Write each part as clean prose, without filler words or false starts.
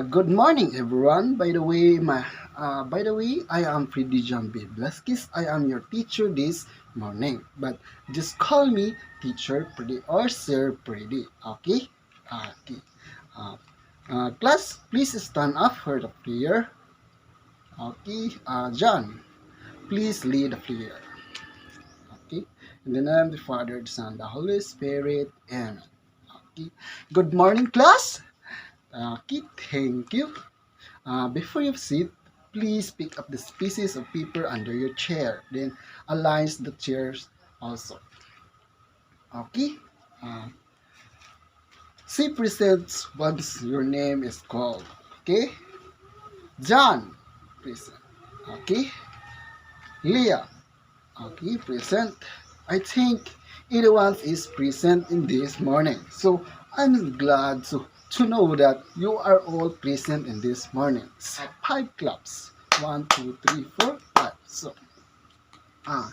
Good morning, everyone. By the way, I am Freddy Jambi Blasquez. I am your teacher this morning, but just call me Teacher Freddy or Sir Freddy. Okay? Okay. Uh, Class, please stand up for the prayer. Okay. John, please lead the prayer. Okay. In the name of the Father, the Son, the Holy Spirit. Amen. Okay. Good morning, class. Okay. Thank you. Before you sit, please pick up the pieces of paper under your chair. Then align the chairs also. Okay? Uh, See presents once your name is called. Okay? John, present. Okay? Leah, okay, present. I think everyone is present in this morning. So I'm glad to know that you are all present in this morning. Five claps. One, two, three, four, five. So, ah,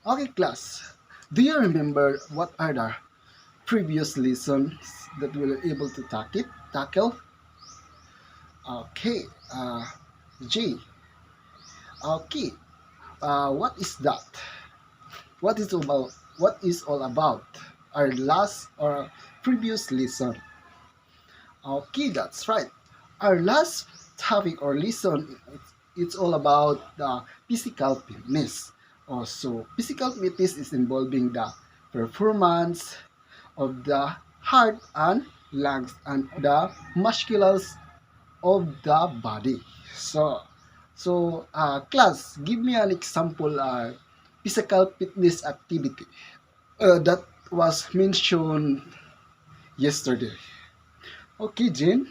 okay, class. Do you remember what are the previous lessons that we were able to tackle? Okay, G. Okay, what is that? What is all about our last or previous lesson? Okay, that's right. Our last topic or lesson, it's all about the physical fitness. Also, physical fitness is involving the performance of the heart and lungs and the muscles of the body. Class, give me an example physical fitness activity that was mentioned yesterday. Okay, Jane,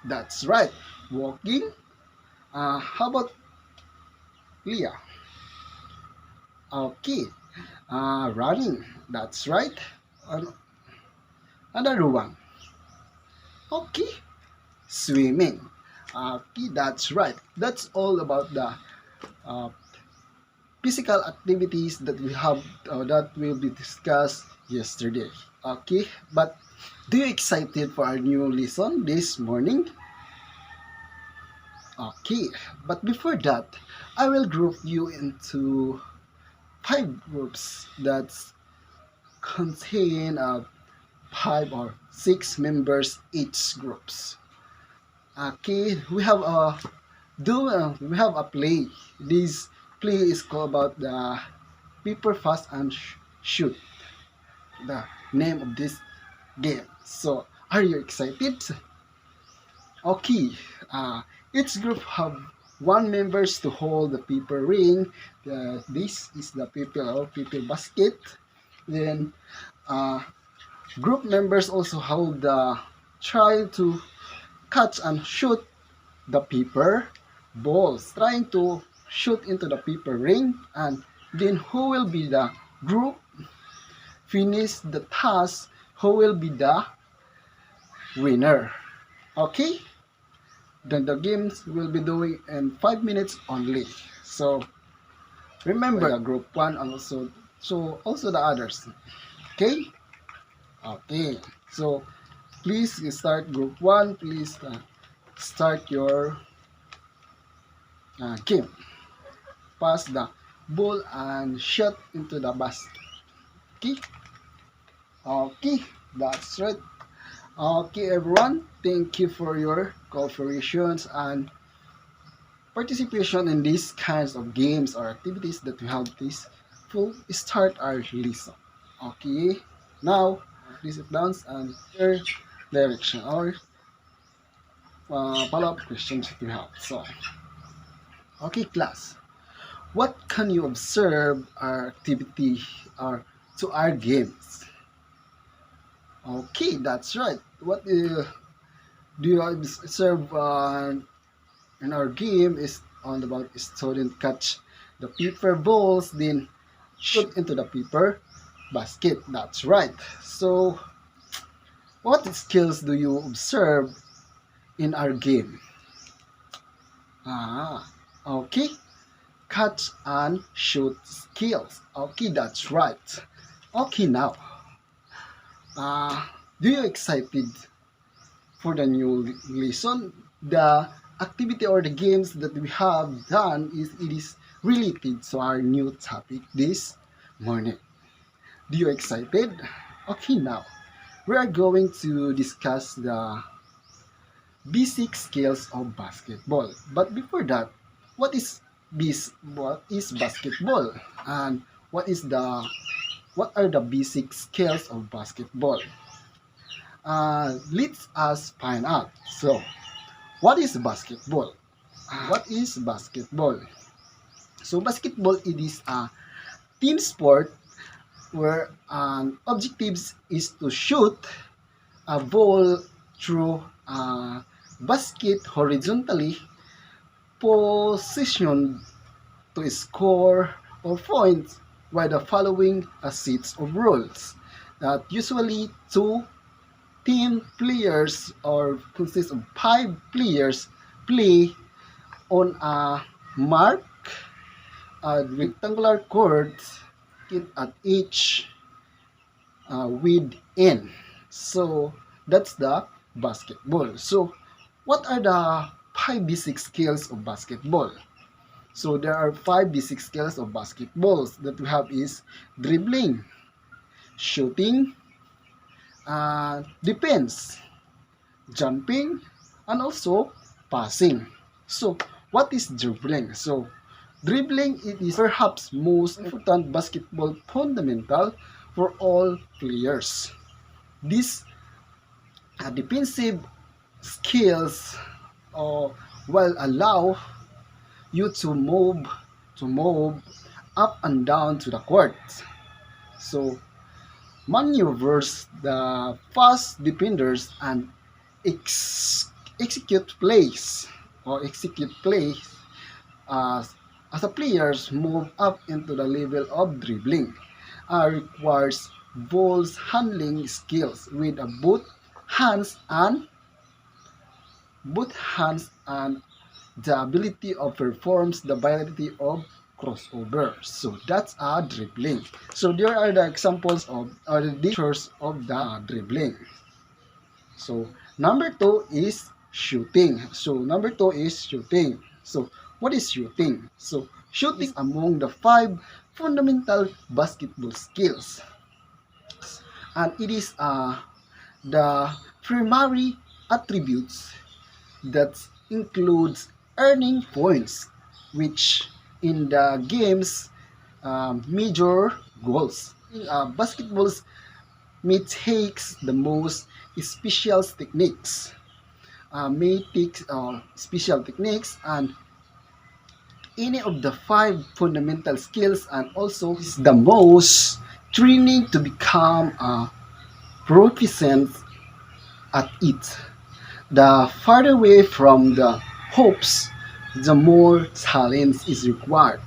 that's right. Walking. How about Leah? Okay. Running. That's right. Another one. Okay. Swimming. Okay, that's right. That's all about the uh, physical activities that we have that will be discussed yesterday. Okay, but do you excited for our new lesson this morning? Okay, but before that, I will group you into five groups that contain five or six members each groups. Okay, we have a play. This play is called about the paper fast and shoot. The name of this game. So, are you excited? Okay, uh, each group have one members to hold the paper ring. This is the paper basket. Then uh, group members also hold the try to catch and shoot the paper balls, trying to shoot into the paper ring, and then who will be the group finish the task? Who will be the winner? Okay. Then the games will be doing in 5 minutes only. So remember the group one and also the others. Okay? Okay. So please start group one. Please start your game. Pass the ball and shot into the basket. Okay? Okay. That's right. Okay, everyone. Thank you for your cooperations and participation in these kinds of games or activities that we have this full start our lesson. Okay, now please sit down and your direction or follow-up questions that we have. So, okay, class, what can you observe our activity or to our games? Okay, that's right. What do you observe in our game is on about student catch the paper balls, then shoot into the paper basket. That's right. So, what skills do you observe in our game? Ah, okay. Catch and shoot skills. Okay, that's right. Okay, now, do you excited for the new lesson, the activity or the games that we have done is related to our new topic this morning. Do you excited? Okay, now we are going to discuss the basic skills of basketball. But before that, what is what is basketball, and what are the basic skills of basketball? Let's us find out. So, what is basketball? What is basketball? So, basketball it is a team sport where objectives is to shoot a ball through a basket horizontally positioned to score or points by the following a sets of rules that usually two team players or consists of 5 players play on a mark rectangular court at each with end. So that's the basketball. So what are the 5 basic skills of basketball? So there are 5 basic skills of basketballs that we have is dribbling, shooting, defense, jumping, and also passing. So what is dribbling? So dribbling it is perhaps most important basketball fundamental for all players. These defensive skills will allow you to move up and down to the court. So maneuvers the fast defenders and execute plays as the players move up into the level of dribbling requires balls handling skills with both hands and the ability of performs the ability of crossover. So that's a dribbling. So there are the examples of or the features of the dribbling. So number 2 is shooting. So what is shooting? So shooting is among the 5 fundamental basketball skills, and it is the primary attributes that includes earning points, which in the game's major goals. Basketballs may takes the most special techniques, and any of the 5 fundamental skills, and also is the most training to become proficient at it. The farther away from the hopes, the more talent is required.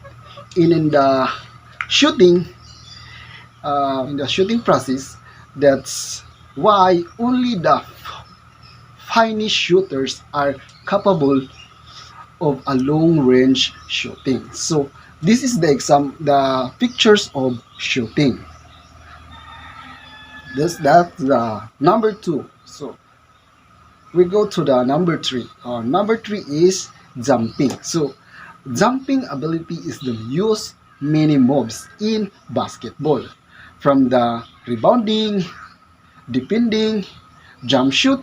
And shooting, in the shooting process, that's why only the finest shooters are capable of a long range shooting. So this is the pictures of shooting. That's the number 2. So we go to the number 3. Number 3 is jumping. So jumping ability is the use many moves in basketball, from the rebounding, defending, jump shoot,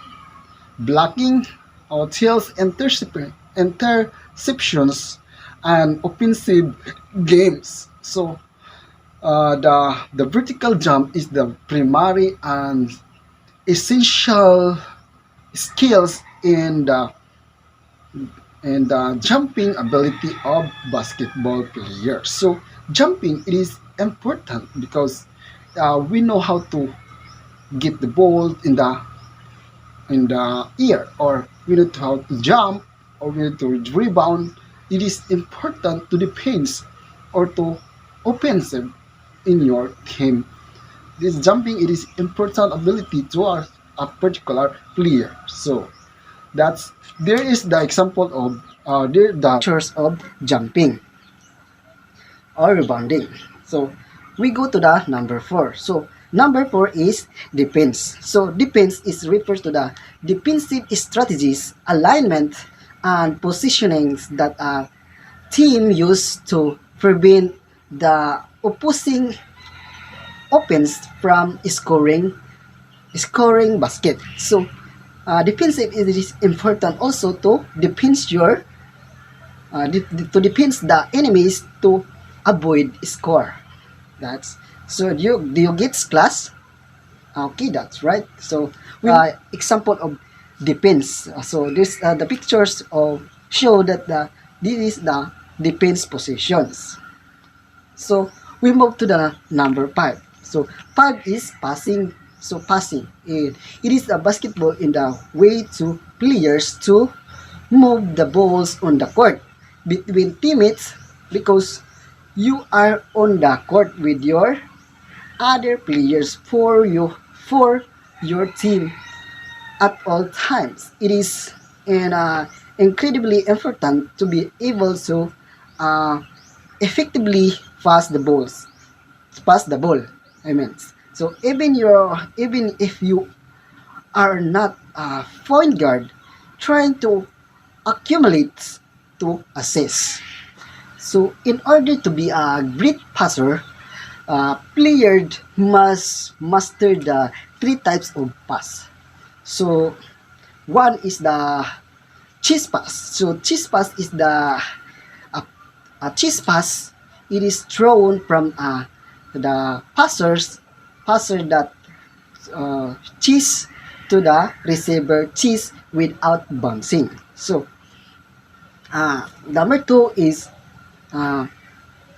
blocking, or tails interceptions, and offensive games. So the vertical jump is the primary and essential skills in the jumping ability of basketball players. So jumping it is important because we know how to get the ball in the air, or we know how to jump, or we need to rebound. It is important to defense or to offensive in your team. This jumping it is important ability to a particular player. So that's there is the example of there the features of jumping or rebounding. So we go to the number 4. So Number 4 is defense. So defense is refers to the defensive strategies, alignment, and positionings that a team use to prevent the opposing offense from scoring basket. So defensive is important also to defend your to defend the enemies to avoid score. That's so. Do you get class? Okay, that's right. So we example of defense. So this the pictures of show that this is the defense positions. So we move to the number 5. So 5 is passing. So passing. It is a basketball in the way to players to move the balls on the court between teammates because you are on the court with your other players for your team at all times. It is incredibly important to be able to uh, effectively pass the ball. I mean, so even if you are not a point guard, trying to accumulate to assist. So in order to be a great passer, player must master the three types of pass. So one is the cheese pass. So cheese pass is a, a cheese pass. It is thrown from the passer that cheese to the receiver cheese without bouncing. So number two is uh,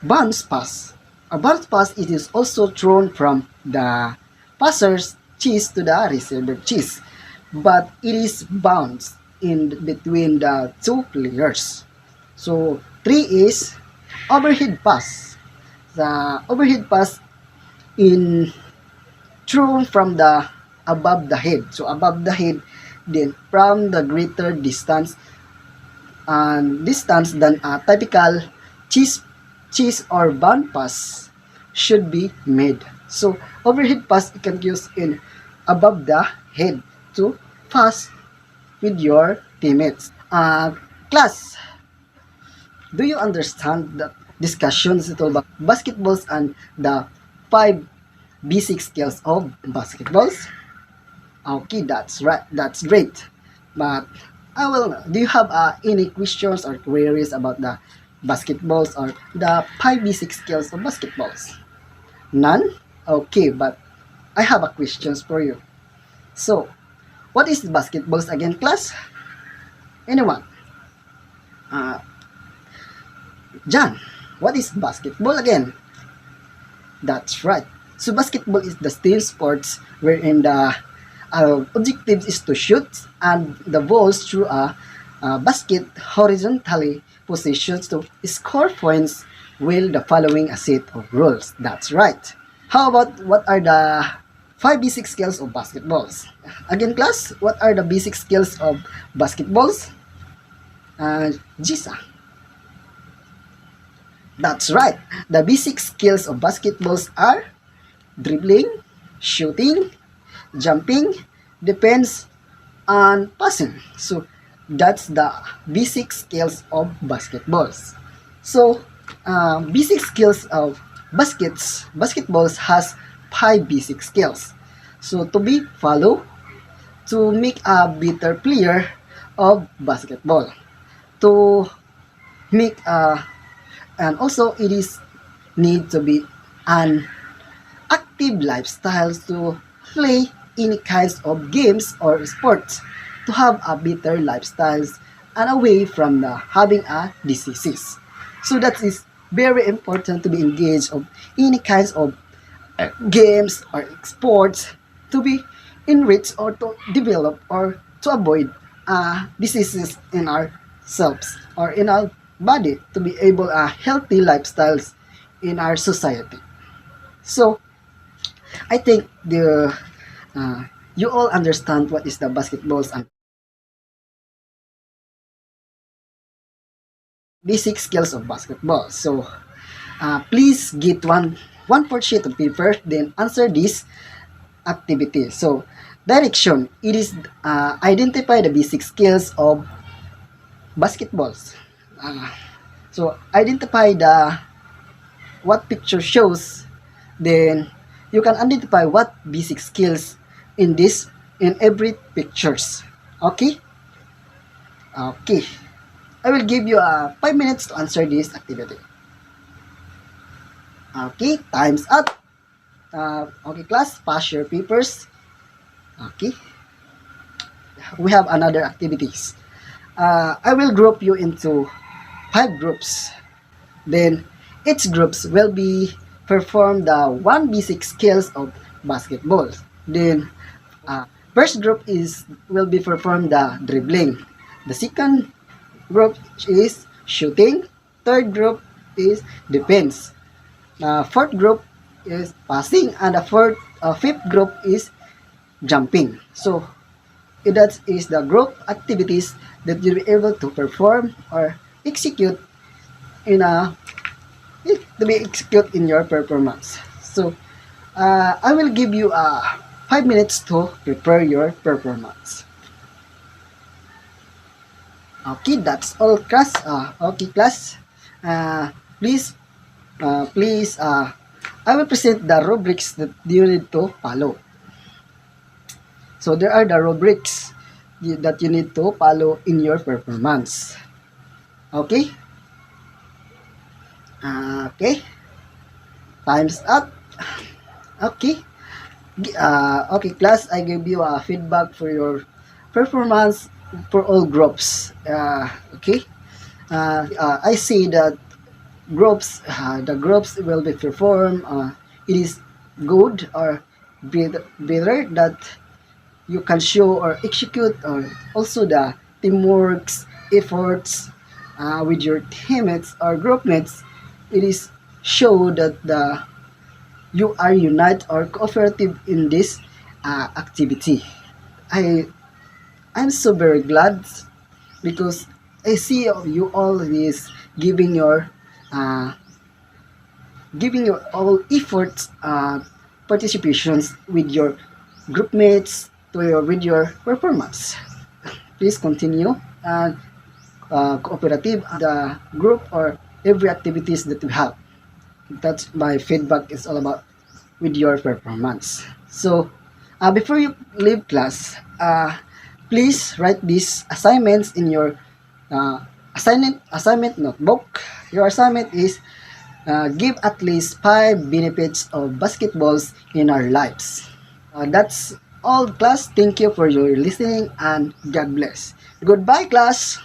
bounce pass. A bounce pass it is also thrown from the passer's cheese to the receiver cheese, but it is bounced in between the two players. So three is overhead pass. The overhead pass in thrown from the above the head. So above the head, then from the greater distance than a typical cheese cheese or bun pass should be made. So overhead pass you can use in above the head to pass with your teammates. Class, do you understand the discussions ito about basketballs and the five basic skills of basketballs? Okay, that's right. That's great. But I will. Do you have any questions or queries about the basketballs or the five basic skills of basketballs? None. Okay, but I have a questions for you. So, what is basketballs again, class? Anyone? Uh, John, what is basketball again? That's right. So basketball is the team sports wherein the objective is to shoot and the balls through a basket horizontally positions to score points will the following a set of rules. That's right. How about what are the five basic skills of basketballs? Again, class, what are the basic skills of basketballs? Gisa. That's right. The basic skills of basketballs are dribbling, shooting, jumping, defense, and passing. So that's the basic skills of basketballs. So basic skills of basketballs has five basic skills. So to be follow to make a better player of basketball. To make and also it is need to be an active lifestyle to play any kinds of games or sports to have a better lifestyles and away from the having a diseases. So that is very important to be engaged of any kinds of games or sports to be enriched or to develop or to avoid diseases in ourselves or in our body to be able healthy lifestyles in our society. So I think the you all understand what is the basketballs and basic skills of basketball. So please get one 1/4 sheet of paper, then answer this activity. So, direction, it is identify the basic skills of basketballs. Uh, so, identify the what picture shows, then you can identify what basic skills in this in every pictures. Okay? Okay. I will give you 5 minutes to answer this activity. Okay, time's up. Okay, class, pass your papers. Okay. We have another activities. I will group you into 5 groups. Then each groups will be perform the one basic skills of basketball. Then first group is will be perform the dribbling. The second group is shooting. Third group is defense. Fourth group is passing, and the fifth group is jumping. So that is the group activities that you'll be able to perform or execute in a to be execute in your performance. So I will give you 5 minutes to prepare your performance. Okay, that's all class. Okay, class. Please, I will present the rubrics that you need to follow. So there are the rubrics that you need to follow in your performance. Okay? Okay. Time's up. Okay. Okay, class, I give you a feedback for your performance for all groups. Okay. I see that the groups will be performed. It is good or better that you can show or execute, or also the teamwork efforts with your teammates or group mates. It is show that you are united or cooperative in this activity. I'm so very glad because I see you all is giving your uh, all efforts, participations with your group mates with your performance. Please continue and cooperative the group or every activities that you have. That's my feedback is all about with your performance. So before you leave class, please write these assignments in your assignment notebook. Your assignment is give at least 5 benefits of basketballs in our lives. That's all, class. Thank you for your listening and God bless. Goodbye, class.